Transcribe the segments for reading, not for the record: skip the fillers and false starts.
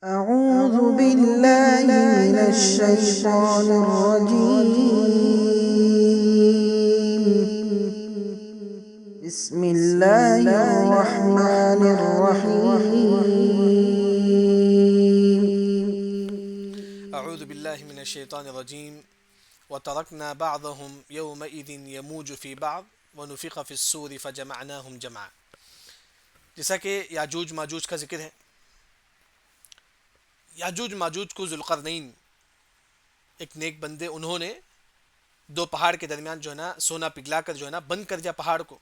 أعوذ بالله من الشيطان الرجيم. بسم الله الرحمن الرحيم. أعوذ بالله من الشيطان الرجيم وتركنا بعضهم يومئذ يموج في بعض ونفخ في الصور فجمعناهم جمعا. جیسا کہ یاجوج ماجوج کا ذکر ہے. یاجوج ماجوج کو ذوالقرنین ایک نیک بندے انہوں نے دو پہاڑ کے درمیان جو ہے نا سونا پگھلا کر جو ہے نا بند کر دیا پہاڑ کو.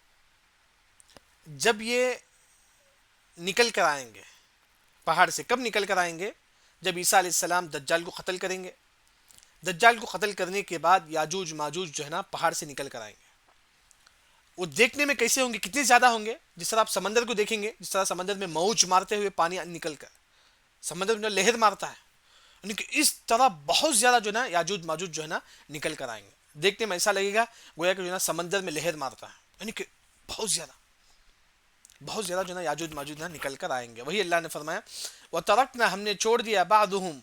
جب یہ نکل کر آئیں گے پہاڑ سے، کب نکل کر آئیں گے؟ جب عیسیٰ علیہ السلام دجال کو قتل کریں گے. دجال کو قتل کرنے کے بعد یاجوج ماجوج جو ہے نا پہاڑ سے نکل کر آئیں گے. وہ دیکھنے میں کیسے ہوں گے؟ کتنے زیادہ ہوں گے؟ جس طرح آپ سمندر کو دیکھیں گے، جس طرح سمندر میں موج مارتے ہوئے پانی نکل کر سمندر میں لہر مارتا ہے، یعنی کہ اس طرح بہت زیادہ جو ہے نا یاجوج ماجوج جو ہے نا نکل کر آئیں گے. دیکھنے میں ایسا لگے گا گویا کہ جو ہے نا سمندر میں لہر مارتا ہے، یعنی کہ بہت زیادہ جو ہے نا یاجوج ماجوج نا نکل کر آئیں گے. وہی اللہ نے فرمایا وَتَرَكْنَا، ہم نے چھوڑ دیا بعضهم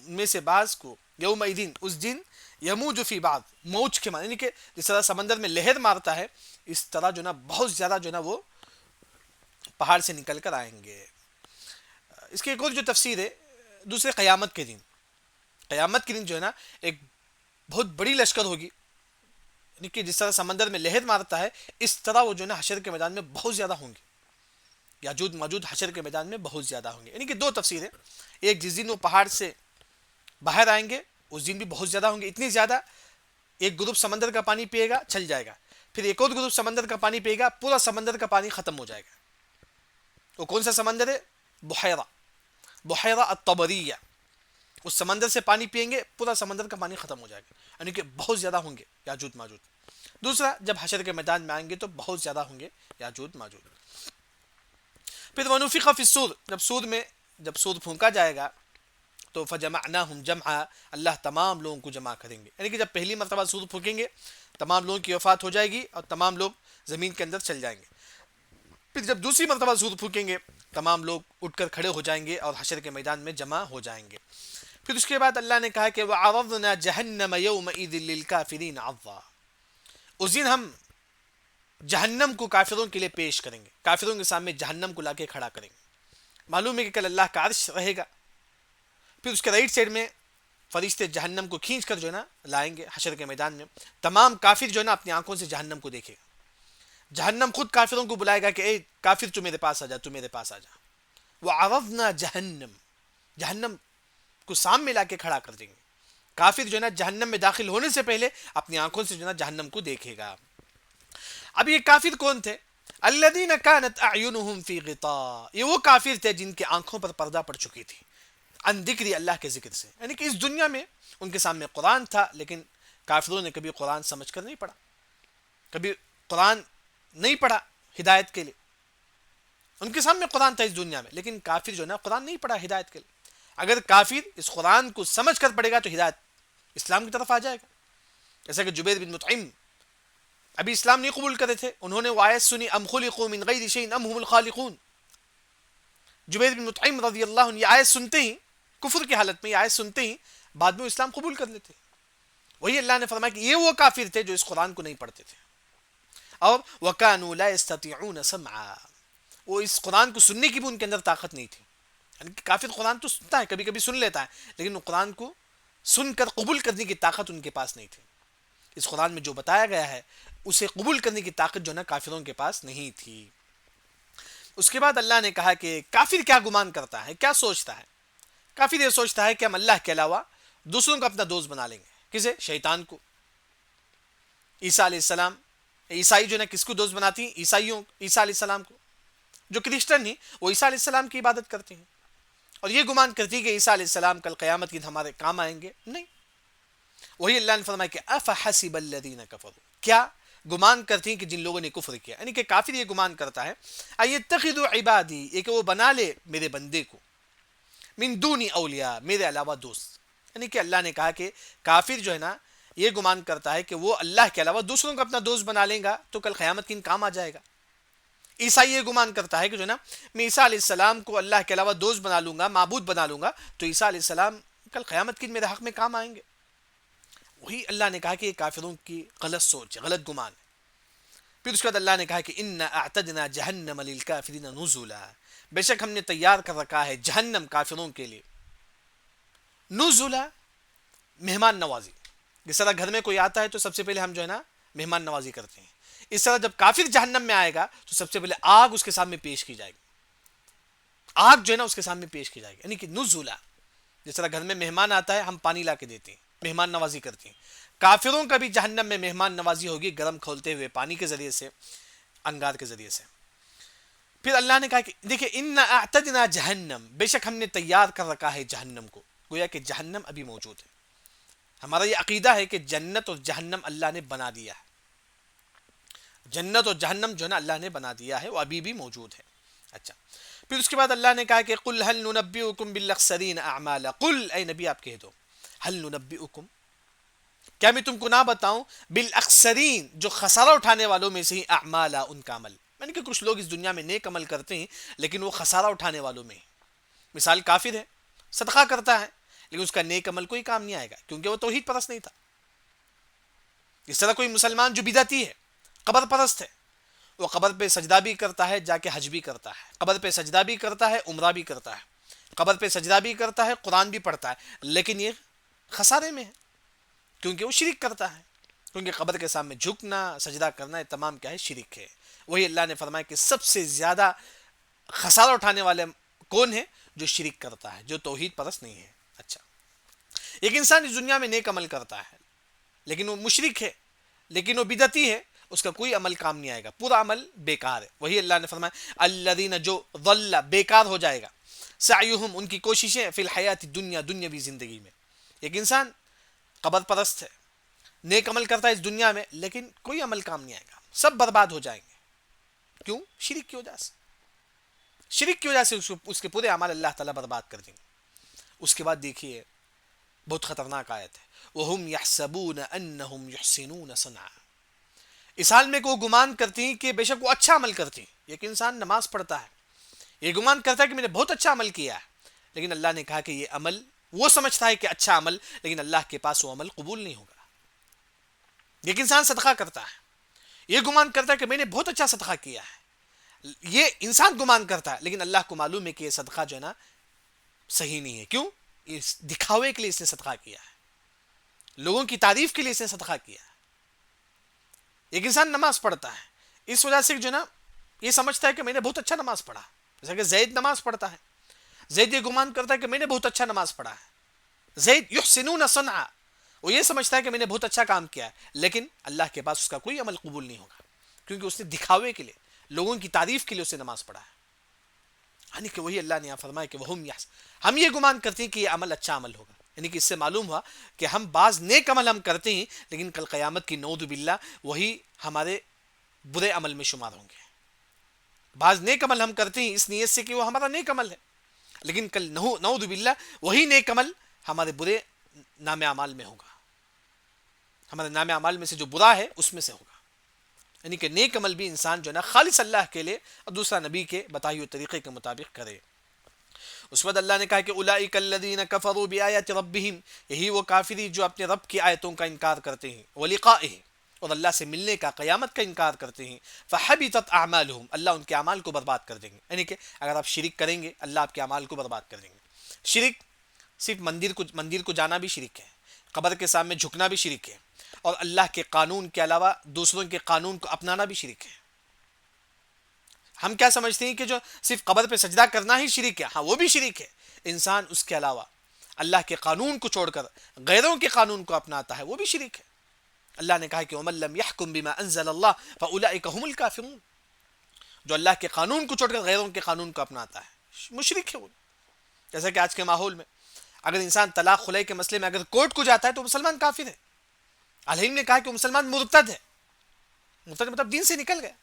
میں سے بعض کو یومئذ اس دن یموج فی بعض، موج کے معنی یعنی کہ جس طرح سمندر میں لہر مارتا ہے اس طرح جو ہے نا بہت زیادہ جو ہے نا وہ پہاڑ سے نکل کر آئیں گے. اس کی ایک اور جو تفسیر ہے دوسرے قیامت کے دن جو ہے نا ایک بہت بڑی لشکر ہوگی، یعنی کہ جس طرح سمندر میں لہر مارتا ہے اس طرح وہ جو ہے نا حشر کے میدان میں بہت زیادہ ہوں گے. یاجوج ماجوج حشر کے میدان میں بہت زیادہ ہوں گے. یعنی کہ دو تفسیر ہیں، ایک جس دن وہ پہاڑ سے باہر آئیں گے اس دن بھی بہت زیادہ ہوں گے، اتنی زیادہ ایک گروپ سمندر کا پانی پیے گا چل جائے گا، پھر ایک اور گروپ سمندر کا پانی پیے گا پورا سمندر کا پانی ختم ہو جائے گا. وہ کون سا سمندر ہے؟ بحیرہ الطبریہ. اس سمندر سے پانی پئیں گے پورا سمندر کا پانی ختم ہو جائے گا، یعنی کہ بہت زیادہ ہوں گے یاجوج ماجوج. دوسرا جب حشر کے میدان میں آئیں گے تو بہت زیادہ ہوں گے یاجوج ماجوج. پھر ونفخ فی الصور، جب سور پھونکا جائے گا تو فجمعناہم جمعا، اللہ تمام لوگوں کو جمع کریں گے. یعنی کہ جب پہلی مرتبہ سور پھونکیں گے تمام لوگوں کی وفات ہو جائے گی اور تمام لوگ زمین کے اندر چل جائیں گے. پھر جب دوسری مرتبہ سور پھونکیں گے تمام لوگ اٹھ کر کھڑے ہو جائیں گے اور حشر کے میدان میں جمع ہو جائیں گے. پھر اس کے بعد اللہ نے کہا کہ وَعَرَضْنَا جَهَنَّمَ يَوْمَئِذٍ لِّلْكَافِرِينَ عَرْضًا، اس دن ہم جہنم کو کافروں کے لیے پیش کریں گے، کافروں کے سامنے جہنم کو لا کے کھڑا کریں گے. معلوم ہے کہ کل اللہ کا عرش رہے گا، پھر اس کے رائٹ سائڈ میں فرشتے جہنم کو کھینچ کر جو ہے نا لائیں گے حشر کے میدان میں. تمام کافر جو ہے نا اپنی آنکھوں سے جہنم کو دیکھے گا. جہنم خود کافروں کو بلائے گا کہ اے کافر تو میرے پاس آ جا، تو میرے پاس آ جا. وَعَرَضْنَا جہنم کو سامنے لا کے کھڑا کر دیں گے. کافر جو ہے نا جہنم میں داخل ہونے سے پہلے اپنی آنکھوں سے جو ہے نا جہنم کو دیکھے گا. اب یہ کافر کون تھے؟ الذین کانت اعینہم فی غطاء، یہ وہ کافر تھے جن کی آنکھوں پر پردہ پڑ چکی تھی عن ذکر، اللہ کے ذکر سے. یعنی کہ اس دنیا میں ان کے سامنے قرآن تھا لیکن کافروں نے کبھی قرآن سمجھ کر نہیں پڑھا، کبھی قرآن نہیں پڑھا ہدایت کے لیے. ان کے سامنے قرآن تھا اس دنیا میں لیکن کافر جو ہے نا قرآن نہیں پڑھا ہدایت کے لیے. اگر کافر اس قرآن کو سمجھ کر پڑھے گا تو ہدایت اسلام کی طرف آ جائے گا. جیسا کہ جبیر بن مطعم ابھی اسلام نہیں قبول کرے تھے، انہوں نے وہ آیت سنی ام خلقوا من غیر شیء ام هم الخالقون. جبیر بن مطعم رضی اللہ عنہ یہ آیت سنتے ہی، کفر کی حالت میں یہ آیت سنتے ہی بعد میں اسلام قبول کر لیتے. وہی اللہ نے فرمایا کہ یہ وہ کافر تھے جو اس قرآن کو نہیں پڑھتے تھے. اور وَكَانُوا لَا يَسْتَطِيعُونَ سَمْعًا، وہ اس قرآن کو سننے کی بھی ان کے اندر طاقت نہیں تھی. یعنی کہ کافر قرآن تو سنتا ہے، کبھی کبھی سن لیتا ہے، لیکن وہ قرآن کو سن کر قبول کرنے کی طاقت ان کے پاس نہیں تھی. اس قرآن میں جو بتایا گیا ہے اسے قبول کرنے کی طاقت جو ہے نا کافروں کے پاس نہیں تھی. اس کے بعد اللہ نے کہا کہ کافر کیا گمان کرتا ہے، کیا سوچتا ہے؟ کافر یہ سوچتا ہے کہ ہم اللہ کے علاوہ دوسروں کو اپنا دوست بنا لیں گے. کسے؟ شیطان کو. عیسیٰ علیہ السلام، عیسائی جو ہے نا کس کو دوست بناتی ہیں؟ عیسیٰ علیہ السلام کو. جو کرسچن ہیں وہ عیسیٰ علیہ السلام کی عبادت کرتے ہیں اور یہ گمان کرتی ہے کہ عیسیٰ علیہ السلام کل قیامت کے دن ہمارے کام آئیں گے. نہیں. وہی اللہ نے فرمایا کہ افحسب الذین کفروا، کیا گمان کرتی ہیں کہ جن لوگوں نے کفر کیا، یعنی کہ کافر یہ گمان کرتا ہے ایتخذوا عبادی، یہ کہ وہ بنا لے میرے بندے کو من دونی اولیاء، میرے علاوہ دوست. یعنی کہ اللہ نے کہا کہ کافر جو ہے نا یہ گمان کرتا ہے کہ وہ اللہ کے علاوہ دوسروں کو اپنا دوست بنا لیں گا تو کل قیامت کے دن کام آ جائے گا. عیسائی یہ گمان کرتا ہے کہ جو ہے نا میں عیسیٰ علیہ السلام کو اللہ کے علاوہ دوست بنا لوں گا، معبود بنا لوں گا، تو عیسیٰ علیہ السلام کل قیامت کے دن میرے حق میں کام آئیں گے۔ وہی اللہ نے کہا کہ یہ کافروں کی غلط سوچ ہے، غلط گمان ہے۔ پھر اس کے بعد اللہ نے کہا کہ انا اعتدنا جہنم للکافرین نزلا، بے شک ہم نے تیار کر رکھا ہے جہنم کافروں کے لیے، نزلا مہمان نوازی۔ جس طرح گھر میں کوئی آتا ہے تو سب سے پہلے ہم جو ہے نا مہمان نوازی کرتے ہیں، اس طرح جب کافر جہنم میں آئے گا تو سب سے پہلے آگ اس کے سامنے پیش کی جائے گی، آگ جو ہے نا اس کے سامنے پیش کی جائے گی، یعنی کہ نزلا۔ جس طرح گھر میں مہمان آتا ہے ہم پانی لا کے دیتے ہیں، مہمان نوازی کرتے ہیں، کافروں کا بھی جہنم میں مہمان نوازی ہوگی، گرم کھولتے ہوئے پانی کے ذریعے سے، انگار کے ذریعے سے۔ پھر اللہ نے کہا کہ دیکھیں انا اعتدنا جہنم، بے شک ہم نے تیار کر رکھا ہے جہنم کو، گویا کہ جہنم ابھی موجود ہے۔ ہمارا یہ عقیدہ ہے کہ جنت اور جہنم اللہ نے بنا دیا ہے، جنت اور جہنم جو ہے نا اللہ نے بنا دیا ہے، وہ ابھی بھی موجود ہے۔ اچھا، پھر اس کے بعد اللہ نے کہا کہ قل هل ننبئکم بالاخسرین اعمالا، قل اے نبی آپ کہہ دو، هل ننبئکم، کیا میں تم کو نہ بتاؤں، بالاخسرین جو خسارہ اٹھانے والوں میں سے ہی، اعمالا ان کا عمل، یعنی کہ کچھ لوگ اس دنیا میں نیک عمل کرتے ہیں لیکن وہ خسارہ اٹھانے والوں میں ہیں۔ مثال کافر ہے، صدقہ کرتا ہے لیکن اس کا نیک عمل کوئی کام نہیں آئے گا کیونکہ وہ توحید پرست نہیں تھا۔ اس طرح کوئی مسلمان جو بدعتی ہے، قبر پرست ہے، وہ قبر پہ سجدہ بھی کرتا ہے، جا کے حج بھی کرتا ہے، قبر پہ سجدہ بھی کرتا ہے، عمرہ بھی کرتا ہے، قبر پہ سجدہ بھی کرتا ہے، قرآن بھی پڑھتا ہے، لیکن یہ خسارے میں ہے کیونکہ وہ شرک کرتا ہے، کیونکہ قبر کے سامنے جھکنا، سجدہ کرنا، یہ تمام کیا ہے، شرک ہے۔ وہی اللہ نے فرمایا کہ سب سے زیادہ خسارہ اٹھانے والے کون ہے؟ جو شرک کرتا ہے، جو توحید پرست نہیں ہے۔ اچھا، ایک انسان اس دنیا میں نیک عمل کرتا ہے لیکن وہ مشرک ہے، لیکن وہ بدعتی ہے، اس کا کوئی عمل کام نہیں آئے گا، پورا عمل بیکار ہے۔ وہی اللہ نے فرمایا الذین، جو ضل، بیکار ہو جائے گا، سعیہم، ان کی کوششیں، فی الحیات الدنیا، دنیاوی زندگی میں۔ ایک انسان قبر پرست ہے، نیک عمل کرتا ہے اس دنیا میں لیکن کوئی عمل کام نہیں آئے گا، سب برباد ہو جائیں گے۔ کیوں؟ شرک کی وجہ سے، شرک کی وجہ سے اس کے پورے اعمال اللہ تعالیٰ برباد کر دیں گے۔ اس کے بعد دیکھیے بہت خطرناک آیت ہے، وَهُمْ يَحْسَبُونَ أَنَّهُمْ يُحْسِنُونَ صَنْعًا، اس حال میں کہ وہ گمان کرتی ہیں کہ بے شک وہ اچھا عمل کرتی ہیں۔ ایک انسان نماز پڑھتا ہے، یہ گمان کرتا ہے کہ میں نے بہت اچھا عمل کیا ہے، لیکن اللہ نے کہا کہ یہ عمل وہ سمجھتا ہے کہ اچھا عمل، لیکن اللہ کے پاس وہ عمل قبول نہیں ہوگا۔ ایک انسان صدقہ کرتا ہے، یہ گمان کرتا ہے کہ میں نے بہت اچھا صدقہ کیا ہے، یہ انسان گمان کرتا ہے، لیکن اللہ کو معلوم ہے کہ یہ صدقہ جو ہے نا صحیح نہیں ہے۔ کیوں؟ اس دکھاوے کے لیے اس نے صدقہ کیا ہے، لوگوں کی تعریف کے لیے اس نے صدقہ کیا ہے۔ ایک انسان نماز پڑھتا ہے، اس وجہ سے جو ہے نا یہ سمجھتا ہے کہ میں نے بہت اچھا نماز پڑھا، جیسا کہ زید نماز پڑھتا ہے، زید یہ گمان کرتا ہے کہ میں نے بہت اچھا نماز پڑھا ہے، زید یحسنون صنعا، وہ یہ سمجھتا ہے کہ میں نے بہت اچھا کام کیا ہے، لیکن اللہ کے پاس اس کا کوئی عمل قبول نہیں ہوگا کیونکہ اس نے دکھاوے کے لیے، لوگوں کی تعریف کے لیے اسے نماز پڑھا ہے۔ یعنی کہ وہی اللہ نے یہاں فرمایا کہ ہم یہ گمان کرتے ہیں کہ یہ عمل اچھا عمل ہوگا، یعنی کہ اس سے معلوم ہوا کہ ہم بعض نیک عمل ہم کرتے ہیں لیکن کل قیامت کی نعوذ باللہ وہی ہمارے برے عمل میں شمار ہوں گے۔ بعض نیک عمل ہم کرتے ہیں اس نیت سے کہ وہ ہمارا نیک عمل ہے، لیکن کل نعوذ باللہ وہی نیک عمل ہمارے برے نام اعمال میں ہوگا، ہمارے نام اعمال میں سے جو برا ہے اس میں سے ہوگا۔ یعنی کہ نیک عمل بھی انسان جو ہے نا خالص اللہ کے لیے اور دوسرا نبی کے بتائے ہوئے طریقے کے مطابق کرے۔ اس وقت اللہ نے کہا کہ اولئک الذین کفروا بآیات ربہم، یہی وہ کافری جو اپنے رب کی آیتوں کا انکار کرتے ہیں، ولقائہ، اور اللہ سے ملنے کا، قیامت کا انکار کرتے ہیں، فحبطت اعمالہم، اللہ ان کے اعمال کو برباد کر دیں گے۔ یعنی کہ اگر آپ شرک کریں گے اللہ آپ کے اعمال کو برباد کر دیں گے۔ شرک صرف مندر کو جانا بھی شرک ہے، قبر کے سامنے جھکنا بھی شرک ہے، اور اللہ کے قانون کے علاوہ دوسروں کے قانون کو اپنانا بھی شرک ہے۔ ہم کیا سمجھتے ہیں کہ جو صرف قبر پہ سجدہ کرنا ہی شرک ہے، ہاں وہ بھی شرک ہے۔ انسان اس کے علاوہ اللہ کے قانون کو چھوڑ کر غیروں کے قانون کو اپناتا ہے، وہ بھی شرک ہے۔ اللہ نے کہا کہ وَمَن لَّمْ يَحْكُم بِمَا أَنزَلَ اللَّهُ فَأُولَٰئِكَ هُمُ الْكَافِرُونَ، جو اللہ کے قانون کو چھوڑ کر غیروں کے قانون کو اپناتا ہے مشرک ہے وہ۔ جیسا کہ آج کے ماحول میں اگر انسان طلاق خلع کے مسئلے میں اگر کورٹ کو جاتا ہے تو مسلمان کافر ہے۔ علیم نے کہا کہ مسلمان مرتد ہے، مرتد مطلب دین سے نکل گیا،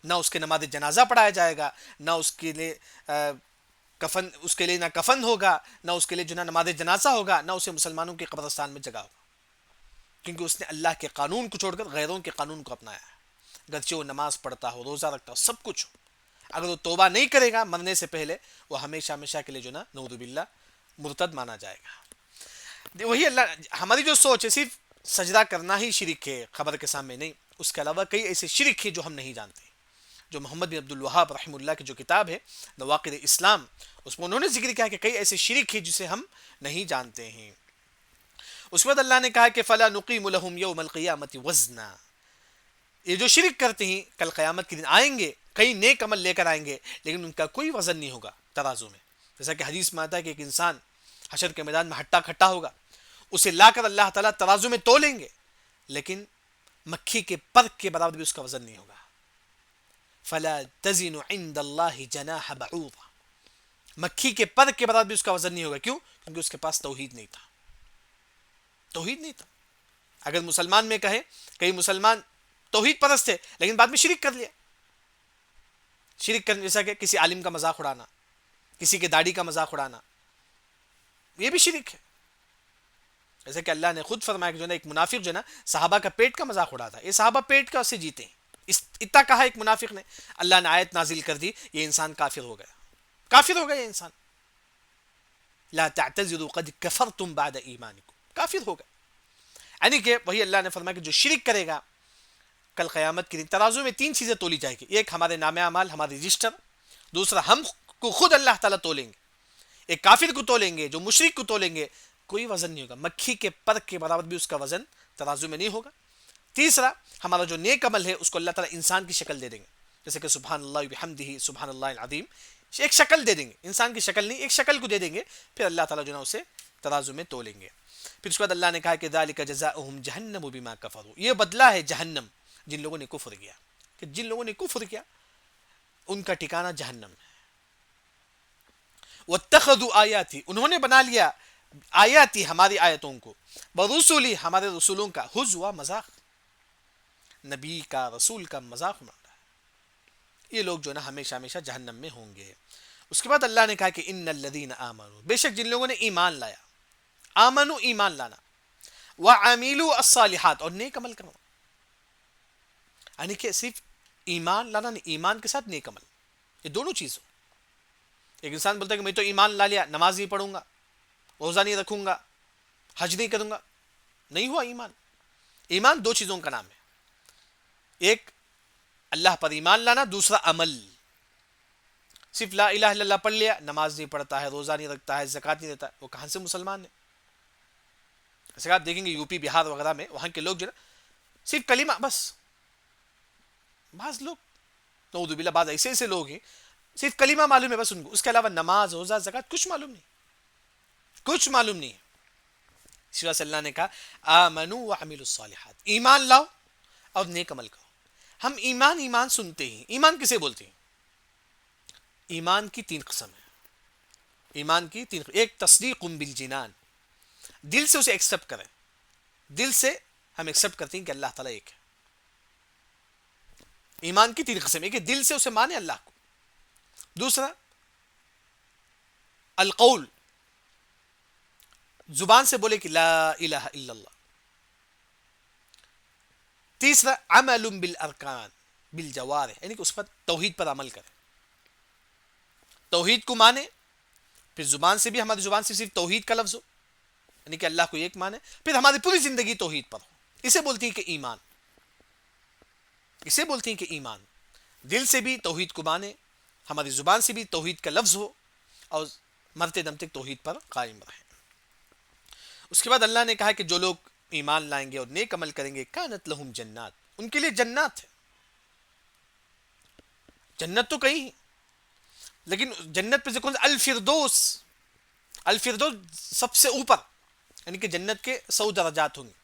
نہ اس کے نماز جنازہ پڑھایا جائے گا، نہ اس کے لیے کفن، اس کے لیے نہ کفن ہوگا، نہ اس کے لیے جو نہ نماز جنازہ ہوگا، نہ اسے مسلمانوں کے قبرستان میں جگہ ہوگا، کیونکہ اس نے اللہ کے قانون کو چھوڑ کر غیروں کے قانون کو اپنایا ہے۔ گرچہ وہ نماز پڑھتا ہو، روزہ رکھتا ہو، سب کچھ ہو، اگر وہ توبہ نہیں کرے گا مرنے سے پہلے، وہ ہمیشہ ہمیشہ کے لیے جو نا نعوذ باللہ مرتد مانا جائے گا۔ وہی اللہ، ہماری جو سوچ ہے صرف سجدہ کرنا ہی شرک ہے قبر کے سامنے، نہیں، اس کے علاوہ کئی ایسے شرک ہیں جو ہم نہیں جانتے، جو محمد بن عبد الوہاب رحمہ اللہ کی جو کتاب ہے نواقض اسلام، اس میں انہوں نے ذکر کیا کہ کئی ایسے شرک ہیں جسے ہم نہیں جانتے ہیں۔ اس کے بعد اللہ نے کہا کہ فلا نقیم لهم یوم القیامت وزنا، یہ جو شرک کرتے ہیں کل قیامت کے دن آئیں گے، کئی نیک عمل لے کر آئیں گے، لیکن ان کا کوئی وزن نہیں ہوگا ترازو میں، جیسا کہ حدیث میں آتا ہے کہ ایک انسان حشر کے میدان میں ہٹا کھٹا ہوگا، اسے لا کر اللہ تعالیٰ ترازو میں تولیں گے، لیکن مکھی کے پر کے برابر بھی اس کا وزن نہیں ہوگا۔ فلا تزن عند اللہ جناح بعوضہ، مکھی کے پر کے برابر بھی اس کا وزن نہیں ہوگا، کیوں؟ کیونکہ اس کے پاس توحید نہیں تھا، توحید نہیں تھا۔ اگر مسلمان میں کہے کئی مسلمان توحید پرست تھے لیکن بعد میں شرک کر لیا، شرک کرنے جیسا کہ کسی عالم کا مذاق اڑانا، کسی کے داڑھی کا مذاق اڑانا، یہ بھی شرک ہے۔ جیسے کہ اللہ نے خود فرمایا کہ جو نا ایک منافق جو نا صحابہ کا پیٹ کا مذاق اڑاتا، یہ صحابہ پیٹ کا سے جیتے ہیں، اتنا کہا ایک منافق نے، اللہ نے آیت نازل کر دی، یہ انسان کافر ہو گیا، کافر ہو گیا یہ انسان، لا تعتذروا قد کفرتم بعد ایمانکم، کافر ہو گیا۔ یعنی کہ وہی اللہ نے فرمایا کہ جو شرک کرے گا کل قیامت کے دن ترازو میں تین چیزیں تولی جائے گی، ایک ہمارے نام اعمال، ہمارے رجسٹر، دوسرا ہم کو خود اللہ تعالیٰ تولیں گے، ایک کافر کو تولیں گے، جو مشرک کو تولیں گے، کوئی وزن نہیں ہوگا، مکھی کے پر کے برابر بھی اس کا وزن ترازو میں نہیں ہوگا۔ تیسرا ہمارا جو نیک عمل ہے اس کو اللہ تعالیٰ انسان کی شکل دے دیں گے، جیسے کہ سبحان اللہ بحمدہ سبحان اللہ العظیم، ایک شکل دے دیں گے، انسان کی شکل نہیں، ایک شکل کو دے دیں گے، پھر اللہ تعالیٰ جو نا اسے ترازو میں تولیں گے۔ پھر اس کے بعد اللہ نے کہا کہ ذالک جزاؤہم جہنم بما کفروا، یہ بدلہ ہے جہنم جن لوگوں نے کفر کیا، کہ جن لوگوں نے کفر کیا ان کا ٹھکانہ جہنم ہے۔ واتخذوا آیاتی، انہوں نے بنا لیا آیاتی ہماری آیتوں کو، ورسولی ہمارے رسولوں کا، ہزوا مذاق، نبی کا رسول کا مذاق اڑا رہا ہے، یہ لوگ جو نا ہمیشہ ہمیشہ جہنم میں ہوں گے۔ اس کے بعد اللہ نے کہا کہ ان الذین آمنوا، بے شک جن لوگوں نے ایمان لایا، آمنو ایمان لانا، وعملوا الصالحات اور نیک عمل کرنا، یعنی کہ صرف ایمان لانا نہیں، ایمان کے ساتھ نیک عمل، یہ دونوں چیز ہو۔ ایک انسان بولتا ہے کہ میں تو ایمان لا لیا، نماز نہیں پڑھوں گا، روزہ نہیں رکھوں گا، حج نہیں کروں گا، نہیں ہوا ایمان۔ ایمان دو چیزوں کا نام ہے، ایک اللہ پر ایمان لانا، دوسرا عمل۔ صرف لا الہ الا اللہ پڑھ لیا، نماز نہیں پڑھتا ہے، روزہ نہیں رکھتا ہے، زکوٰۃ نہیں دیتا ہے، وہ کہاں سے مسلمان ہے؟ جیسے کہ آپ دیکھیں گے یو پی بہار وغیرہ میں، وہاں کے لوگ جو نا صرف کلمہ بس، بعض لوگ نعوذ باللہ بعض ایسے ایسے لوگ ہیں صرف کلمہ معلوم ہے بس ان کو، اس کے علاوہ نماز روزہ زکوٰۃ کچھ معلوم نہیں، کچھ معلوم نہیں ہے۔ اسی وجہ سے اللہ نے کہا آمنوا وعملوا الصالحات، ایمان لاؤ اور نیک عمل کرو۔ ہم ایمان سنتے ہیں، ایمان کسے بولتے ہیں؟ ایمان کی تین قسم ہے، ایمان کی تین قسم، ایک تصدیق بالجنان، دل سے اسے ایکسپٹ کریں، دل سے ہم ایکسپٹ کرتے ہیں کہ اللہ تعالیٰ ایک ہے۔ ایمان کی تین قسم، ایک ہے دل سے اسے مانے اللہ کو، دوسرا القول، زبان سے بولے کہ لا الہ الا اللہ، تیسرا عمل بالارکان بالجوارح، یعنی کہ اس پر توحید پر عمل کرے، توحید کو مانے، پھر زبان سے بھی ہماری زبان سے صرف توحید کا لفظ ہو، یعنی کہ اللہ کو ایک مانے، پھر ہماری پوری زندگی توحید پر ہو، اسے بولتی ہیں کہ ایمان، اسے بولتی ہیں کہ ایمان، دل سے بھی توحید کو مانے، ہماری زبان سے بھی توحید کا لفظ ہو، اور مرتے دم تک توحید پر قائم رہے۔ اس کے بعد اللہ نے کہا کہ جو لوگ ایمان لائیں گے اور نیک عمل کریں گے کانت لہم جنات، ان کے لیے جنات ہے، جنت تو کہیں ہے لیکن جنت پہ ذکر الفردوس، الفردوس سب سے اوپر، یعنی کہ جنت کے 100 درجات ہوں گے،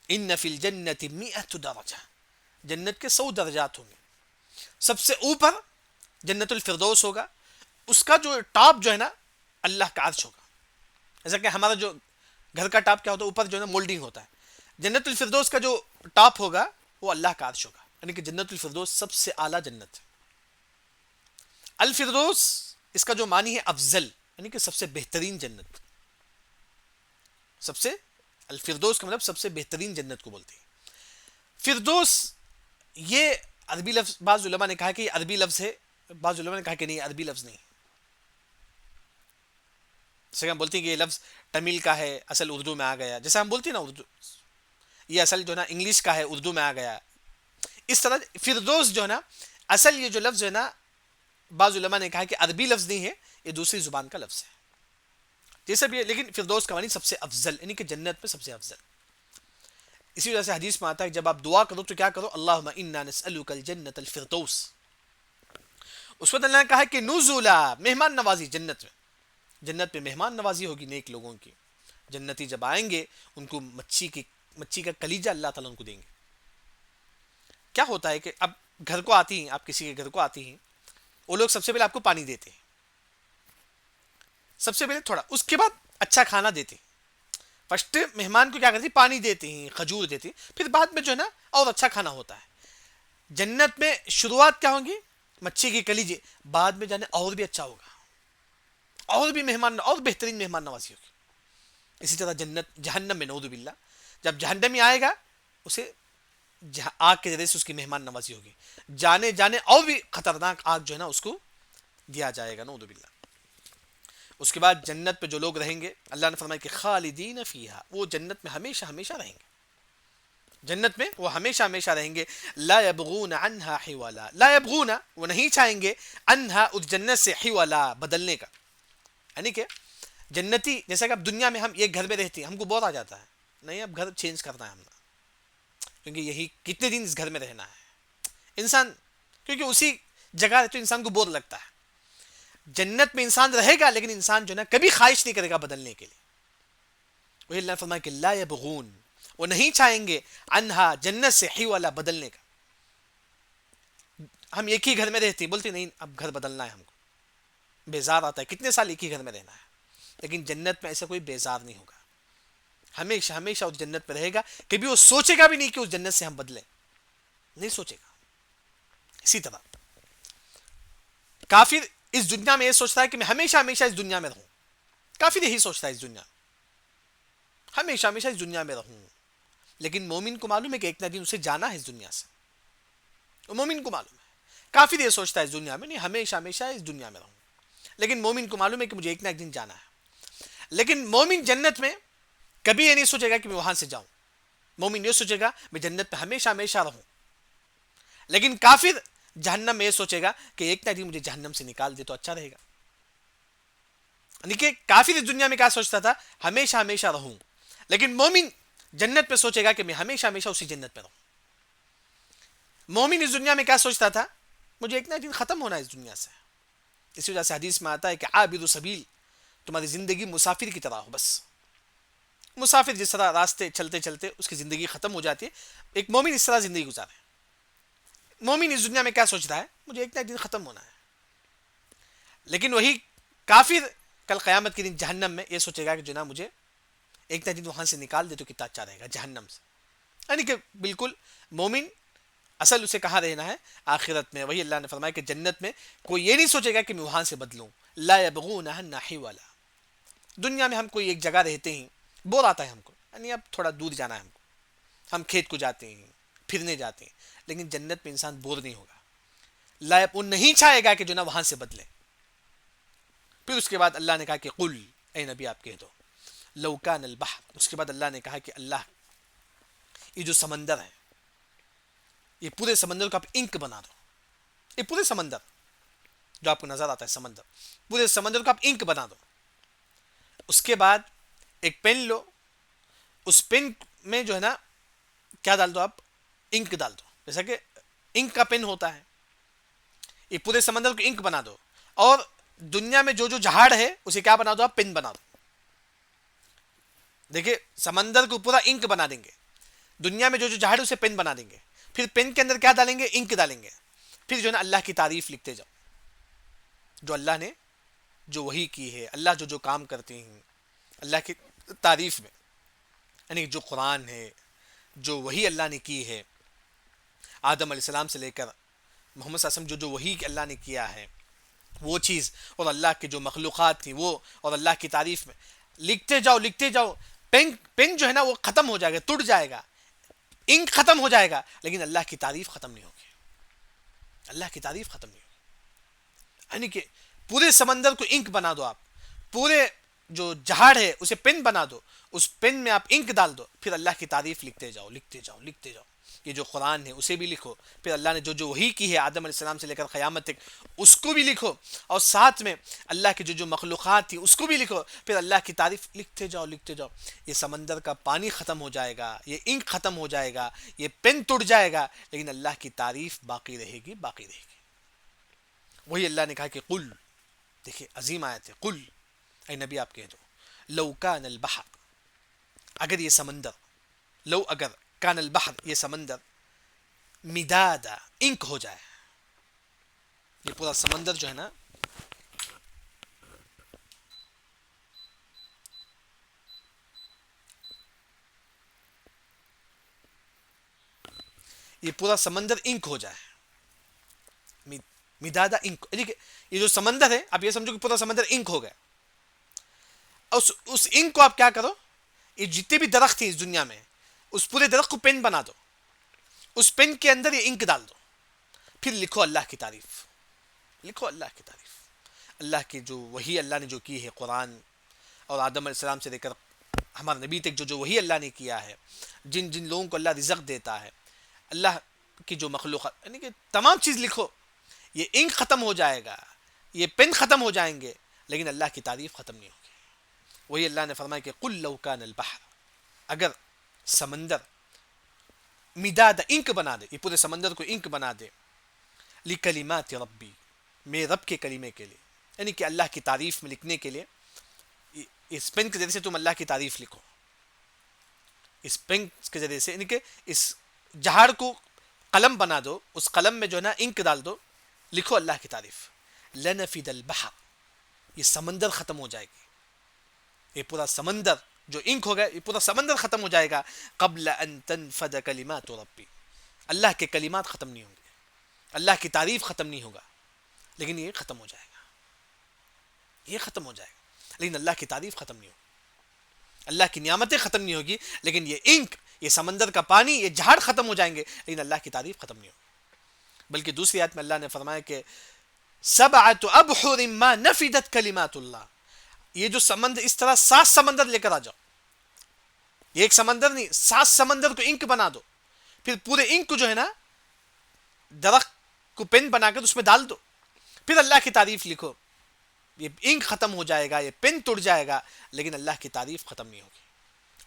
ان فی الجنت 100 درجہ، جنت کے 100 درجات ہوں گے، سب سے اوپر جنت الفردوس ہوگا، اس کا جو ٹاپ جو ہے نا اللہ کا عرش ہوگا، ایسا کہ ہمارا جو گھر کا ٹاپ کیا ہوتا ہے اوپر جو ہے نا مولڈنگ ہوتا ہے، جنت الفردوس کا جو ٹاپ ہوگا وہ اللہ کا عرش ہوگا، یعنی کہ جنت الفردوس سب سے اعلیٰ جنت ہے۔ الفردوس اس کا جو معنی ہے افضل، یعنی کہ سب سے بہترین جنت، سب سے، الفردوس کا مطلب سب سے بہترین جنت کو بولتے ہیں۔ فردوس یہ عربی لفظ، بعض علماء نے کہا کہ یہ عربی لفظ ہے، بعض علماء نے کہا کہ نہیں، عربی لفظ نہیں. جیسے ہم بولتے ہیں کہ یہ لفظ تمل کا ہے، اصل اردو میں آ گیا. جیسے ہم بولتے ہیں نا اردو، یہ اصل جو ہے نا انگلش کا ہے، اردو میں آ گیا. اس طرح فردوس جو ہے نا، اصل یہ جو لفظ ہے نا، بعض علماء نے کہا کہ عربی لفظ نہیں ہے، یہ دوسری زبان کا لفظ ہے. جیسے بھی ہے، لیکن فردوس کا معنی سب سے افضل، یعنی کہ جنت میں سب سے افضل. اسی وجہ سے حدیث میں آتا ہے کہ جب آپ دعا کرو تو کیا کرو، اللہم انا نسألک الجنت الفردوس. اس وقت اللہ نے کہا کہ نزولا، مہمان نوازی جنت میں. جنت میں مہمان نوازی ہوگی نیک لوگوں کی. جنتی جب آئیں گے ان کو مچھی کا کلیجہ اللہ تعالیٰ ان کو دیں گے. کیا ہوتا ہے کہ اب گھر کو آتی ہیں، آپ کسی کے گھر کو آتی ہیں، وہ لوگ سب سے پہلے آپ کو پانی دیتے ہیں، سب سے پہلے تھوڑا، اس کے بعد اچھا کھانا دیتے ہیں. فرسٹ مہمان کو کیا کرتی ہیں، پانی دیتے ہیں، کھجور دیتے ہیں، پھر بعد میں جو ہے نا اور اچھا کھانا ہوتا ہے. جنت میں شروعات کیا ہوں گی، مچھی کی کلیجے، بعد میں جانے اور بھی اچھا ہوگا، اور بھی مہمان، اور بہترین مہمان نوازی ہوگی. اسی طرح جہنم میں نعوذ باللہ، جب جہنمی آئے گا اسے آگ کے ذریعے سے اس کی مہمان نوازی ہوگی، جانے اور بھی خطرناک آگ جو ہے نا اس کو دیا جائے گا، نعوذ باللہ. اس کے بعد جنت پہ جو لوگ رہیں گے، اللہ نے فرمایا کہ خالدین فیہا، وہ جنت میں ہمیشہ ہمیشہ رہیں گے. جنت میں وہ ہمیشہ ہمیشہ رہیں گے. لا یبغون عنہا حولا، لا یبغون، وہ نہیں چاہیں گے، عنہا، اس جنت سے، حولا، بدلنے کا. یعنی کہ جنتی، جیسا کہ اب دنیا میں ہم ایک گھر میں رہتے ہیں، ہم کو بور آ جاتا ہے، نہیں اب گھر چینج کرنا ہے ہم نے، کیونکہ یہی کتنے دن اس گھر میں رہنا ہے انسان، کیونکہ اسی جگہ تو انسان کو بور لگتا ہے. جنت میں انسان رہے گا لیکن انسان جو ہے نا کبھی خواہش نہیں کرے گا بدلنے کے لیے. وہی اللہ نے فرمایا کہ لا یبغون، وہ نہیں چاہیں گے، عنہا، جنت سے، حولا، بدلنے کا. ہم ایک ہی گھر میں رہتے ہیں، بولتے نہیں اب گھر بدلنا ہے ہم کو، بیزار آتا ہے، کتنے سال ایک ہی گھر میں رہنا ہے. لیکن جنت میں ایسا کوئی بیزار نہیں ہوگا، ہمیشہ ہمیشہ اس جنت میں رہے گا، کبھی وہ سوچے گا بھی نہیں کہ اس جنت سے ہم بدلیں، نہیں سوچے گا. اسی طرح کافر اس دنیا میں یہ سوچتا ہے کہ میں ہمیشہ ہمیشہ اس دنیا میں رہوں. کافر یہی سوچتا ہے اس دنیا میں، ہمیشہ ہمیشہ اس دنیا میں رہوں. لیکن مومن کو معلوم ہے کہ ایک نہ دن اسے جانا ہے اس دنیا سے، وہ مومن کو معلوم ہے. کافر یہ سوچتا ہے اس دنیا میں نہیں، ہمیشہ ہمیشہ اس دنیا میں رہوں. لیکن مومن کو معلوم ہے کہ مجھے ایک نہ ایک دن جانا ہے. لیکن مومن جنت میں کبھی یہ نہیں سوچے گا کہ میں وہاں سے جاؤں. مومن یہ سوچے گا میں جنت میں ہمیشہ ہمیشہ رہوں. لیکن کافر جہنم میں یہ سوچے گا کہ ایک نہ دن مجھے جہنم سے نکال دے تو اچھا رہے گا. یعنی کہ کافر اس دنیا میں کیا سوچتا تھا، ہمیشہ ہمیشہ رہوں. لیکن مومن جنت میں سوچے گا کہ میں ہمیشہ ہمیشہ اسی جنت میں رہوں. مومن اس دنیا میں کیا سوچتا تھا، مجھے ایک نہ دن ختم ہونا ہے اس دنیا سے. اسی وجہ سے حدیث میں آتا ہے کہ عابد سبیل، تمہاری زندگی مسافر کی طرح ہو. بس مسافر جس طرح راستے چلتے چلتے اس کی زندگی ختم ہو جاتی ہے، ایک مومن اس طرح زندگی گزارے. مومن اس دنیا میں کیا سوچ رہا ہے، مجھے ایک نہ ایک دن ختم ہونا ہے. لیکن وہی کافر کل قیامت کے دن جہنم میں یہ سوچے گا کہ جناب مجھے ایک نہ دن وہاں سے نکال دے تو کتنا اچھا رہے گا، جہنم سے. یعنی کہ بالکل مومن اصل اسے کہاں رہنا ہے، آخرت میں. وہی اللہ نے فرمایا کہ جنت میں کوئی یہ نہیں سوچے گا کہ میں وہاں سے بدلوں. لا یبغون عنہا حولا. دنیا میں ہم کوئی ایک جگہ رہتے ہیں، بور آتا ہے ہم کو، یعنی اب تھوڑا دور جانا ہے ہم کو، ہم کھیت کو جاتے ہیں، پھرنے جاتے ہیں. لیکن جنت میں انسان بور نہیں ہوگا، وہ نہیں چاہے گا کہ جو نا وہاں سے بدلے. پھر اس کے بعد اللہ نے کہا کہ قل، اے نبی آپ کہہ دو، لو کان البحر. اس کے بعد اللہ نے کہا کہ اللہ، یہ جو سمندر ہے، یہ پورے سمندر کو آپ انک بنا دو. یہ پورے سمندر جو آپ کو نظر آتا ہے سمندر، پورے سمندر کو آپ انک بنا دو. اس کے بعد ایک پین لو، اس پین میں جو ہے نا کیا ڈال دو، آپ انک ڈال دو، جیسا کہ انک کا پین ہوتا ہے. یہ پورے سمندر کو انک بنا دو، اور دنیا میں جو جو جہاڑ ہے اسے کیا بنا دو، آپ پین بنا دو. دیکھیں سمندر کو پورا انک بنا دیں گے، دنیا میں جو جو جہاڑ ہے اسے پین بنا دیں گے. پھر پین کے اندر کیا ڈالیں گے، انک ڈالیں گے. پھر جو ہے نا اللہ کی تعریف لکھتے جاؤ، جو اللہ نے جو وحی کی ہے، اللہ جو جو کام کرتے ہیں اللہ کی تعریف میں. یعنی جو قرآن ہے، جو وحی اللہ نے کی ہے، آدم علیہ السلام سے لے کر محمد صلی اللہ علیہ وسلم جو جو وحی اللہ نے کیا ہے وہ چیز، اور اللہ کے جو مخلوقات تھیں وہ، اور اللہ کی تعریف میں لکھتے جاؤ لکھتے جاؤ. پین جو ہے نا وہ ختم ہو جائے گا، ٹوٹ جائے گا. انک ختم ہو جائے گا لیکن اللہ کی تعریف ختم نہیں ہوگی. اللہ کی تعریف ختم نہیں ہوگی. یعنی کہ پورے سمندر کو انک بنا دو آپ, پورے جو جہاڑ ہے اسے پین بنا دو, اس پین میں آپ انک ڈال دو, پھر اللہ کی تعریف لکھتے جاؤ لکھتے جاؤ لکھتے جاؤ. یہ جو قرآن ہے اسے بھی لکھو, پھر اللہ نے جو وحی کی ہے آدم علیہ السلام سے لے کر قیامت تک اس کو بھی لکھو, اور ساتھ میں اللہ کی جو مخلوقات تھی اس کو بھی لکھو, پھر اللہ کی تعریف لکھتے جاؤ لکھتے جاؤ. یہ سمندر کا پانی ختم ہو جائے گا, یہ انک ختم ہو جائے گا, یہ پین ٹوٹ جائے گا, لیکن اللہ کی تعریف باقی رہے گی باقی رہے گی. وہی اللہ نے کہا کہ قل, دیکھیں عظیم آیت ہے, قل اے نبی آپ کہہ دو, لو کان البحر, اگر یہ سمندر, لو اگر, کان البحر یہ سمندر, مدادا انک ہو جائے, یہ پورا سمندر جو ہے نا یہ پورا سمندر انک ہو جائے, مدادا انک, یہ جو سمندر ہے آپ یہ سمجھو کہ پورا سمندر انک ہو گیا. اس انک کو آپ کیا کرو, یہ جتنے بھی درخت ہیں اس دنیا میں اس پورے درخت کو پین بنا دو, اس پین کے اندر یہ انک ڈال دو, پھر لکھو اللہ کی تعریف, لکھو اللہ کی تعریف. اللہ کی جو وحی اللہ نے جو کی ہے قرآن, اور آدم علیہ السلام سے لے کر ہمارے نبی تک جو وحی اللہ نے کیا ہے, جن جن لوگوں کو اللہ رزق دیتا ہے, اللہ کی جو مخلوقات, یعنی کہ تمام چیز لکھو. یہ انک ختم ہو جائے گا, یہ پین ختم ہو جائیں گے, لیکن اللہ کی تعریف ختم نہیں ہوگی. وہی اللہ نے فرمایا کہ قل لو کان البحر, اگر سمندر مداد انک بنا دے, یہ پورے سمندر کو انک بنا دے, لکلمات ربی, میرے رب کے کلمے کے لیے, یعنی کہ اللہ کی تعریف میں لکھنے کے لیے, اس پین کے ذریعے سے تم اللہ کی تعریف لکھو, اس پین کے ذریعے سے, یعنی کہ اس جہاڑ کو قلم بنا دو, اس قلم میں جو ہے نا انک ڈال دو, لکھو اللہ کی تعریف. لنفد البحر, یہ سمندر ختم ہو جائے گی, یہ پورا سمندر جو انک ہو گیا یہ پورا سمندر ختم ہو جائے گا, قبل ان تنفد کلمات ربی, اللہ کے کلمات ختم نہیں ہوں گے, اللہ کی تعریف ختم نہیں ہوگا, لیکن یہ ختم ہو جائے گا, یہ ختم ہو جائے گا, لیکن اللہ کی تعریف ختم نہیں ہوگی, اللہ کی نعمتیں ختم نہیں ہوگی, لیکن یہ انک, یہ سمندر کا پانی, یہ جھاڑ ختم ہو جائیں گے, لیکن اللہ کی تعریف ختم نہیں ہوگی. بلکہ دوسری آیت میں اللہ نے فرمایا کہ سبعۃ ابحر ما نفدت کلمات اللہ, یہ جو سمندر, اس طرح 7 سمندر لے کر آ جاؤ, یہ ایک سمندر نہیں, 7 سمندر کو انک بنا دو, پھر پورے انک کو جو ہے نا درخت کو پین بنا کر اس میں ڈال دو, پھر اللہ کی تعریف لکھو. یہ انک ختم ہو جائے گا, یہ پین ٹوٹ جائے گا, لیکن اللہ کی تعریف ختم نہیں ہوگی,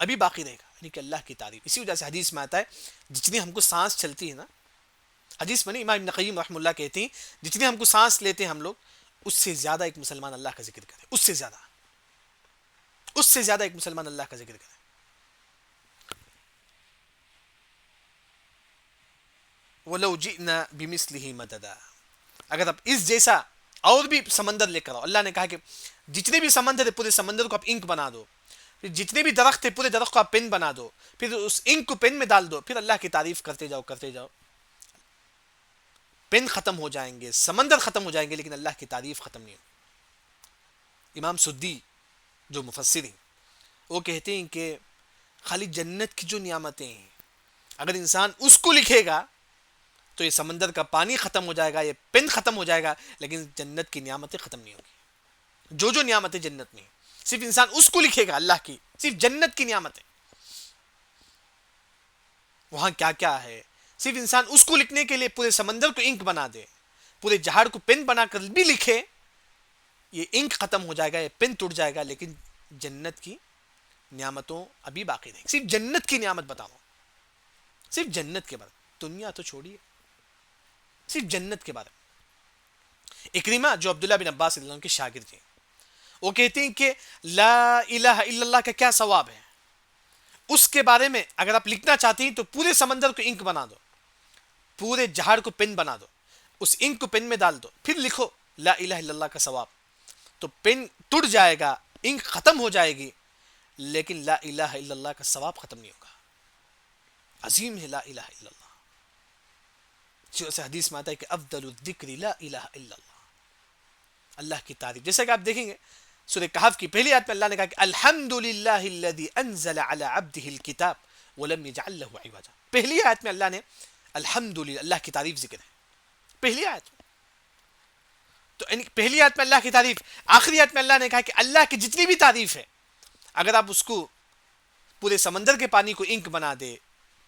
ابھی باقی رہے گا, یعنی کہ اللہ کی تعریف. اسی وجہ سے حدیث میں آتا ہے جتنی ہم کو سانس چلتی ہے نا, حدیث میں نہیں, امام ابن قیم رحمہ اللہ کہتے ہیں جتنی ہم کو سانس لیتے ہیں ہم لوگ, اس سے زیادہ ایک مسلمان اللہ کا ذکر کرے, اس سے زیادہ, اس سے زیادہ ایک مسلمان اللہ کا ذکر کرے. وَلَوْ جِئْنَا بِمِثْلِهِ مَدَدًا, اگر آپ اس جیسا اور بھی سمندر لے کر آؤ. اللہ نے کہا کہ جتنے بھی سمندر ہے پورے سمندر کو آپ انک بنا دو, پھر جتنے بھی درخت ہے پورے درخت کو آپ پین بنا دو, پھر اس انک کو پین میں ڈال دو, پھر اللہ کی تعریف کرتے جاؤ کرتے جاؤ. پین ختم ہو جائیں گے, سمندر ختم ہو جائیں گے, لیکن اللہ کی تعریف ختم نہیں ہوگی. امام سدی جو مفسر ہیں وہ کہتے ہیں کہ خالی جنت کی جو نعمتیں ہیں اگر انسان اس کو لکھے گا تو یہ سمندر کا پانی ختم ہو جائے گا, یہ پین ختم ہو جائے گا, لیکن جنت کی نعمتیں ختم نہیں ہوگی. جو نعمتیں جنت میں صرف انسان اس کو لکھے گا, اللہ کی صرف جنت کی نعمتیں, وہاں کیا کیا ہے, صرف انسان اس کو لکھنے کے لیے پورے سمندر کو انک بنا دے, پورے جہاڑ کو پین بنا کر بھی لکھے, یہ انک ختم ہو جائے گا, یہ پین ٹوٹ جائے گا, لیکن جنت کی نعمتوں ابھی باقی رہیں. صرف جنت کی نعمت بتاؤ, صرف جنت کے بارے, دنیا تو چھوڑیے, صرف جنت کے بارے میں. اکرمہ جو عبداللہ بن عباس رضی اللہ عنہ کے شاگرد ہیں, وہ کہتے ہیں کہ لا الہ الا اللہ کا کیا ثواب ہے, اس کے بارے میں اگر آپ لکھنا چاہتے ہیں تو پورے سمندر کو انک بنا دو, پورے جہاڑ کو پین بنا دو, اس انک کو پین میں ڈال دو, پھر لکھو لا الہ الا اللہ کا ثواب, تو پین ٹوٹ جائے گا, انک ختم ہو جائے گی, لیکن لا الہ الا اللہ کا ثواب ختم نہیں ہوگا. عظیم ہے لا الہ الا اللہ. جیسے حدیث میں آتا ہے کہ افضل الذکر لا الہ الا اللہ, اللہ کی تعریف. جیسا کہ آپ دیکھیں گے سورہ کہف کی پہلی آیت میں اللہ نے کہا کہ الحمدللہ الذی انزل علی عبدہ الکتاب ولم يجعل له عوجا. پہلی آیت میں اللہ نے الحمدللہ اللہ کی تعریف ذکر ہے پہلی آیت میں. تو پہلی آیت میں اللہ کی تعریف, آخری آیت میں اللہ نے کہا کہ اللہ کی جتنی بھی تعریف ہے اگر آپ اس کو پورے سمندر کے پانی کو انک بنا دے,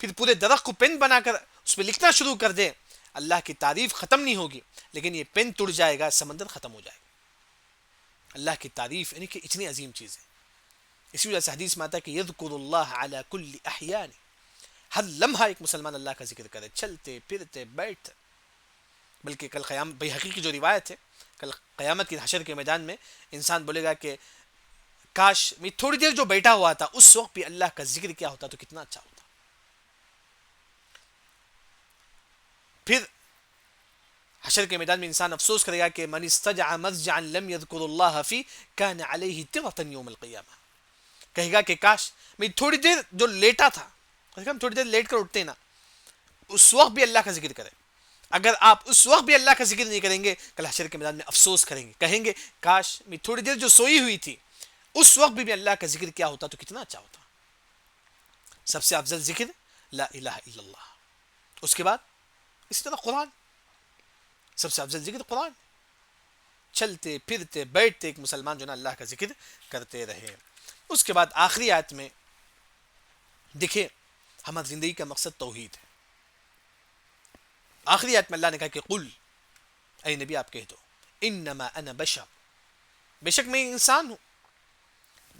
پھر پورے درخت کو پین بنا کر اس پہ لکھنا شروع کر دے, اللہ کی تعریف ختم نہیں ہوگی, لیکن یہ پین ٹوٹ جائے گا, سمندر ختم ہو جائے گا. اللہ کی تعریف یعنی کہ اتنی عظیم چیز ہے. اسی وجہ سے حدیث میں آتا ہے کہ یذکر اللہ علی کل احیان, ہر لمحہ ایک مسلمان اللہ کا ذکر کرے, چلتے پھرتے بیٹھتے. بلکہ کل قیامت بیہقی کی جو روایت ہے, کل قیامت کی حشر کے میدان میں انسان بولے گا کہ کاش میں تھوڑی دیر جو بیٹھا ہوا تھا اس وقت بھی اللہ کا ذکر کیا ہوتا تو کتنا اچھا ہوتا. پھر حشر کے میدان میں انسان افسوس کرے گا کہ من استجع مضجعا لم يذكر الله فيه كان عليه طغة يوم القيامة. کہے گا کہ کاش میں تھوڑی دیر جو لیٹا تھا, ہم تھوڑی دیر لیٹ کر اٹھتے نا, اس وقت بھی اللہ کا ذکر کریں. اگر آپ اس وقت بھی اللہ کا ذکر نہیں کریں گے, کل حشر کے میدان میں افسوس کریں گے, کہیں گے کاش میں تھوڑی دیر جو سوئی ہوئی تھی اس وقت بھی اللہ کا ذکر کیا ہوتا تو کتنا اچھا ہوتا. سب سے افضل ذکر لا الہ الا اللہ, اس کے بعد اسی طرح قرآن, سب سے افضل ذکر قرآن. چلتے پھرتے بیٹھتے ایک مسلمان جو نا اللہ کا ذکر کرتے رہے. اس کے بعد آخری آیت میں دیکھیں ہماری زندگی کا مقصد توحید ہے. آخری آیت میں اللہ نے کہا کہ قل, اے نبی آپ کہہ دو, انما انا بشر, بے شک میں انسان ہوں,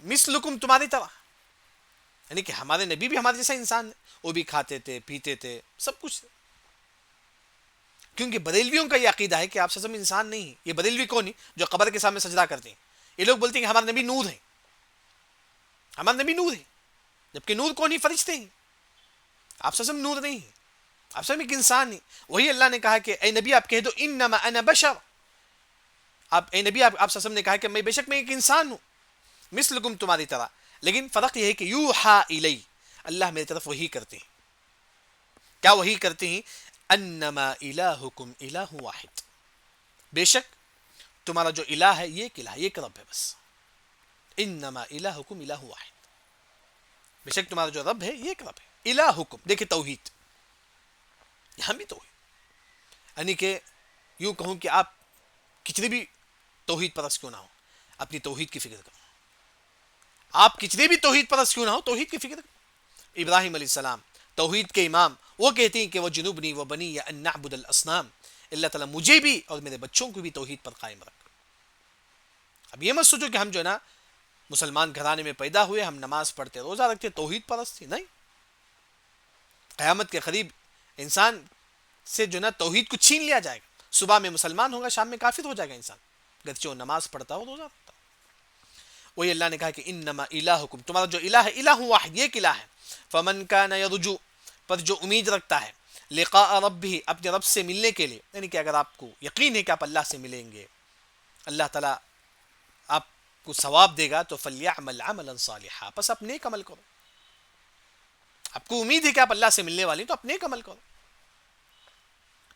مثلکم تمہاری طرح. یعنی کہ ہمارے نبی بھی ہمارے جیسا انسان ہے, وہ بھی کھاتے تھے پیتے تھے سب کچھ. کیونکہ بریلویوں کا یہ عقیدہ ہے کہ آپ سزم انسان نہیں. یہ بریلوی کون ہے جو قبر کے سامنے سجدہ کرتے ہیں؟ یہ لوگ بولتے ہیں کہ ہمارے نبی نور ہیں, ہمارے نبی نور ہیں, جبکہ نور کون ہی فرشتے ہیں. آپ سزم نور نہیں ہیں, آپ سزم ایک انسان ہیں. وہی اللہ نے کہا کہ اے نبی آپ کہہ دو انما انا بشر, آپ اے نبی آپ سزم نے کہا کہ میں بے شک میں ایک انسان ہوں, مثلکم تمہاری طرح. لیکن فرق یہ ہے کہ یوحا الی, اللہ میری طرف وحی کرتے ہیں. کیا وحی کرتے ہیں؟ انما الہکم الہ واحد, بے شک تمہارا جو الہ ہے یہ ایک الہ, یہ ایک رب ہے بس. انما الہکم الہ واحد, بے شک تمہارا جو رب ہے یہ ایک رب ہے. الہکم دیکھیں توحید, یہاں بھی توحید, یعنی کہ یوں کہوں کہ آپ کتنی بھی توحید پرست کیوں نہ ہو اپنی توحید کی فکر کرو. آپ کتنے بھی توحید پرست کیوں نہ ہو توحید کی فکر کرو. ابراہیم علیہ السلام توحید کے امام, وہ کہتے ہیں کہ وہ جنوبنی و بنی ان نعبد الاصنام, اللہ تعالیٰ مجھے بھی اور میرے بچوں کو بھی توحید پر قائم رکھ. اب یہ مت سوچو کہ ہم جو ہے نا مسلمان گھرانے میں پیدا ہوئے, ہم نماز پڑھتے روزہ رکھتے توحید پرست تھی, نہیں. قیامت کے قریب انسان سے جو ہے نا توحید کو چھین لیا جائے گا. صبح میں مسلمان ہوگا, شام میں کافر ہو جائے گا انسان, گرچہ وہ نماز پڑھتا ہو روزہ رکھتا ہو. وہی اللہ نے کہا کہ انما الہکم, تمہارا جو الہ ہے الہ واحد, یہ ایک الہ ہے. فمن کان یرجو, پر جو امید رکھتا ہے, لقاء ربہ, اپنے رب سے ملنے کے لیے, یعنی کہ اگر آپ کو یقین ہے کہ آپ اللہ سے ملیں گے, اللہ تعالیٰ آپ کو ثواب دے گا, تو فلیعمل عملا صالحا, پس آپ نیک عمل کرو. آپ کو امید ہے کہ آپ اللہ سے ملنے والے, تو آپ نیک عمل کرو.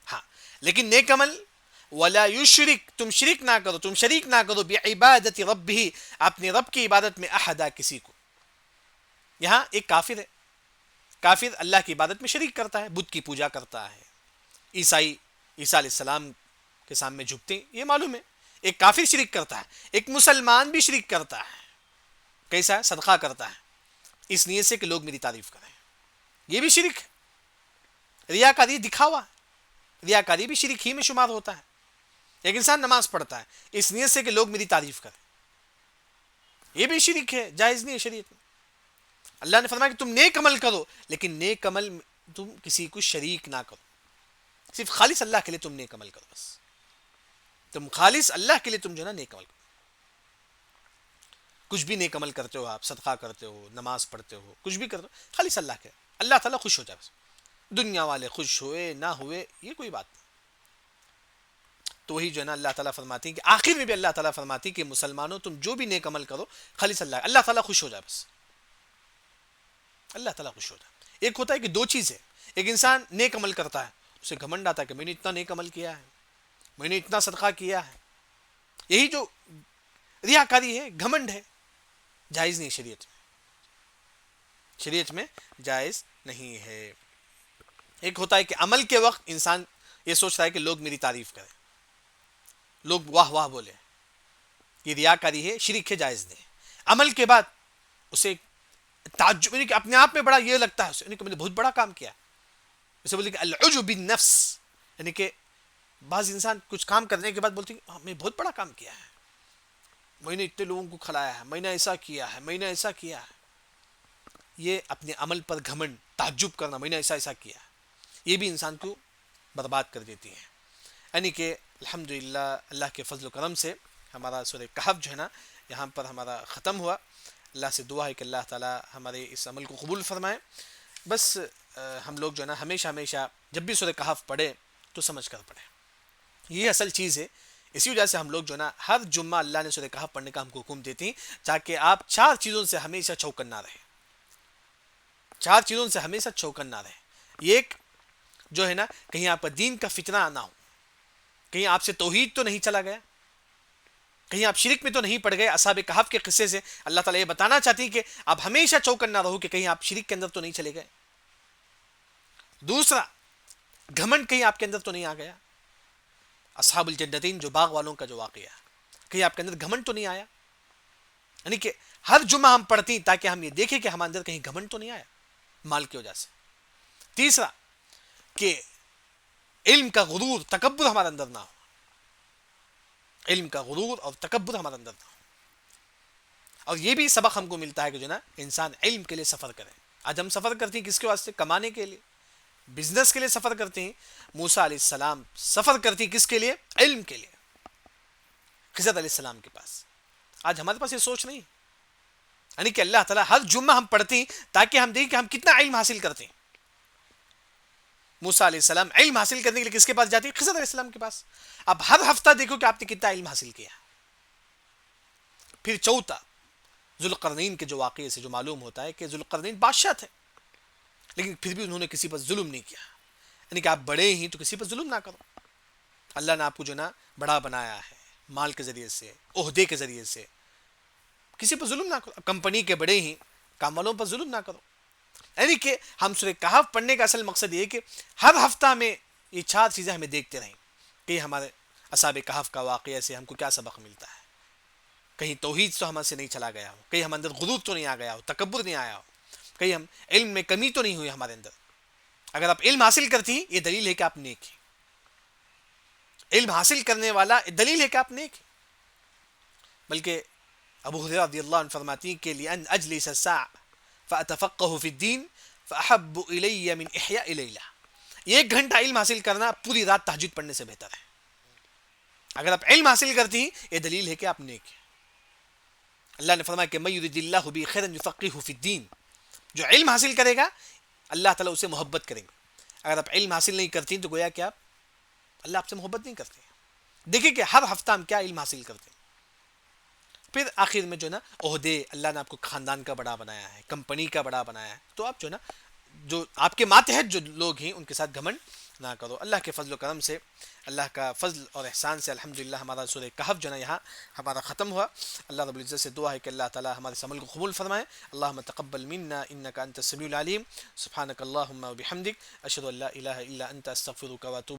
ہاں, لیکن نیک عمل ولا یشرک, تم شرک نہ کرو, تم شریک نہ کرو, بعبادت ربہ, اپنے رب کی عبادت میں احدا, کسی کو. یہاں ایک کافر ہے, کافر اللہ کی عبادت میں شریک کرتا ہے, بت کی پوجا کرتا ہے. عیسائی عیسیٰ علیہ السلام کے سامنے جھکتے ہیں, یہ معلوم ہے. ایک کافر شریک کرتا ہے, ایک مسلمان بھی شریک کرتا ہے. کیسا ہے؟ صدقہ کرتا ہے اس نیت سے کہ لوگ میری تعریف کریں, یہ بھی شرک ہے. ریاکاری, دکھاوا, ریاکاری بھی شرک ہی میں شمار ہوتا ہے. ایک انسان نماز پڑھتا ہے اس نیت سے کہ لوگ میری تعریف کریں, یہ بھی شرک ہے, جائز نہیں ہے شریعت میں. اللہ نے فرمایا کہ تم نیک عمل کرو, لیکن نیک عمل تم کسی کو شریک نہ کرو, صرف خالص اللہ کے لیے تم نیک عمل کرو. بس تم خالص اللہ کے لیے تم جو نا نیک عمل کرو. کچھ بھی نیک عمل کرتے ہو, آپ صدقہ کرتے ہو, نماز پڑھتے ہو, کچھ بھی کرتے ہو, خالص اللہ کے, اللہ تعالیٰ خوش ہو جائے. بس دنیا والے خوش ہوئے نہ ہوئے یہ کوئی بات نہیں. تو وہی جو ہے نا اللہ تعالیٰ فرماتی ہے کہ آخر میں بھی اللہ تعالیٰ فرماتی ہے کہ مسلمانوں تم جو بھی نیک عمل کرو خالص اللہ تعالیٰ خوش ہو جائے. بس اللہ تعالیٰ خوش ہو جائے. ایک ہوتا ہے کہ دو چیزیں, ایک انسان نیک عمل کرتا ہے, اسے گھمنڈ آتا ہے کہ میں نے اتنا نیک عمل کیا ہے, میں نے اتنا صدقہ کیا ہے. یہی جو ریاکاری ہے, گھمنڈ ہے, جائز نہیں شریعت میں. شریعت میں جائز نہیں ہے. ایک ہوتا ہے کہ عمل کے وقت انسان یہ سوچ رہا ہے کہ لوگ میری تعریف کریں, لوگ واہ واہ بولے, یہ ریاکاری ہے, شرک ہے, جائز نہیں. عمل کے بعد اسے تعجب, یعنی کہ اپنے آپ میں بڑا یہ لگتا ہے اسے, یعنی کہ میں نے بہت بڑا کام کیا. اسے بولتے کہ العجب بالنفس, یعنی کہ بعض انسان کچھ کام کرنے کے بعد بولتے ہیں میں بہت بڑا کام کیا ہے, میں نے اتنے لوگوں کو کھلایا ہے, میں نے ایسا کیا ہے, میں نے ایسا کیا ہے. یہ اپنے عمل پر گھمنڈ, تعجب کرنا, میں نے ایسا ایسا کیا ہے, یہ بھی انسان کو برباد کر دیتی ہے. یعنی کہ الحمدللہ اللہ کے فضل و کرم سے ہمارا سورہ کہف جو ہے نا یہاں پر ہمارا ختم ہوا. اللہ سے دعا ہے کہ اللہ تعالی ہمارے اس عمل کو قبول فرمائے. بس ہم لوگ جو ہے نا ہمیشہ جب بھی سورہ کہف پڑھے تو سمجھ کر پڑھیں, یہ اصل چیز ہے. اسی وجہ سے ہم لوگ جو ہے نا ہر جمعہ اللہ نے سورہ کہف پڑھنے کا ہم کو حکم دیتی تاکہ آپ 4 چیزوں سے ہمیشہ چوکنا رہے, 4 چیزوں سے ہمیشہ چوکنا رہے. ایک جو ہے نا کہیں آپ کا دین کا فتنہ نہ ہو, کہیں آپ سے توحید تو نہیں چلا گیا, کہیں آپ شرک میں تو نہیں پڑ گئے. اصحاب کہف کے قصے سے اللہ تعالیٰ یہ بتانا چاہتی کہ آپ ہمیشہ چوکنا رہو کہ کہیں آپ شرک کے اندر تو نہیں چلے گئے. دوسرا, گھمنڈ کہیں آپ کے اندر تو نہیں آ گیا. اصحاب الجنتین جو باغ والوں کا جو واقعہ, کہیں آپ کے اندر گھمنڈ تو نہیں آیا. یعنی کہ ہر جمعہ ہم پڑھتی تاکہ ہم یہ دیکھیں کہ ہمارے اندر کہیں گھمنڈ تو نہیں آیا مال کی وجہ سے. تیسرا کہ علم کا غرور, تکبر ہمارے اندر نہ ہو, علم کا غرور اور تکبر ہمارے اندر نہ ہو. اور یہ بھی سبق ہم کو ملتا ہے کہ جو نا انسان علم کے لیے سفر کرے. آج ہم سفر کرتے ہیں کس کے واسطے؟ کمانے کے لیے, بزنس کے لیے سفر کرتے ہیں. موسیٰ علیہ السلام سفر کرتی کس کے لیے؟ علم کے لیے, خضر علیہ السلام کے پاس. آج ہمارے پاس یہ سوچ نہیں, یعنی کہ اللہ تعالیٰ ہر جمعہ ہم پڑھتے ہیں تاکہ ہم دیکھیں کہ ہم کتنا علم حاصل کرتے ہیں. موسیٰ علیہ السلام علم حاصل کرنے کے لیے کس کے پاس جاتی ہے؟ خضر علیہ السلام کے پاس. اب ہر ہفتہ دیکھو کہ آپ نے کتنا علم حاصل کیا. پھر چوتھا, ذوالقرنین کے جو واقعے سے جو معلوم ہوتا ہے کہ ذوالقرنین بادشاہ تھے لیکن پھر بھی انہوں نے کسی پر ظلم نہیں کیا. یعنی کہ آپ بڑے ہی تو کسی پر ظلم نہ کرو. اللہ نے آپ کو جو نا بڑا بنایا ہے, مال کے ذریعے سے, عہدے کے ذریعے سے, کسی پر ظلم نہ کرو. کمپنی کے بڑے ہی, کام والوں پر ظلم نہ کرو. یعنی کہ ہم سورہ کہف پڑھنے کا اصل مقصد یہ ہے کہ ہر ہفتہ میں یہ 4 چیزیں ہمیں دیکھتے رہیں کہ ہمارے اصحاب کہف کا واقعہ سے ہم کو کیا سبق ملتا ہے. کہیں توحید تو ہم سے نہیں چلا گیا ہو, کہیں ہم اندر غرور تو نہیں آ گیا ہو, تکبر نہیں آیا ہو, کہیں ہم علم میں کمی تو نہیں ہوئی ہمارے اندر. اگر آپ علم حاصل کرتی یہ دلیل ہے کہ آپ نیک ہیں. علم حاصل کرنے والا دلیل ہے کہ آپ نیک ہیں. بلکہ ابو ہریرہ رضی اللہ عنہ فرماتی کہ لأن اجلس الساعة فأتفقه في الدين فأحب إلي من إحياء ليلة. 1 گھنٹہ علم حاصل کرنا پوری رات تہجد پڑھنے سے بہتر ہے. اگر آپ علم حاصل کرتی یہ دلیل ہے کہ آپ نیک ہیں. اللہ نے فرمایا کہ من يرد الله به خيرا يفقهه في الدين, جو علم حاصل کرے گا اللہ تعالیٰ اسے محبت کریں گے. اگر آپ علم حاصل نہیں کرتی تو گویا کہ آپ اللہ آپ سے محبت نہیں کرتے. دیکھیں کہ ہر ہفتہ ہم کیا علم حاصل کرتے ہیں. پھر آخر میں جو نا عہدے, اللہ نے آپ کو خاندان کا بڑا بنایا ہے, کمپنی کا بڑا بنایا ہے, تو آپ جو نا جو آپ کے ماتحت جو لوگ ہیں ان کے ساتھ گھمنڈ نہ کرو. اللہ کے فضل و کرم سے, اللہ کا فضل اور احسان سے الحمدللہ ہمارا سورہ کہف جو نا یہاں ہمارا ختم ہوا. اللہ رب العزت سے دعا ہے کہ اللہ تعالی ہمارے اس عمل کو قبول فرمائے. اللہم تقبل منا انک انت السمیع العلیم. سبحانک اللہم و بحمدک, اشہد ان لا الہ الا انت استغفرک و اتوب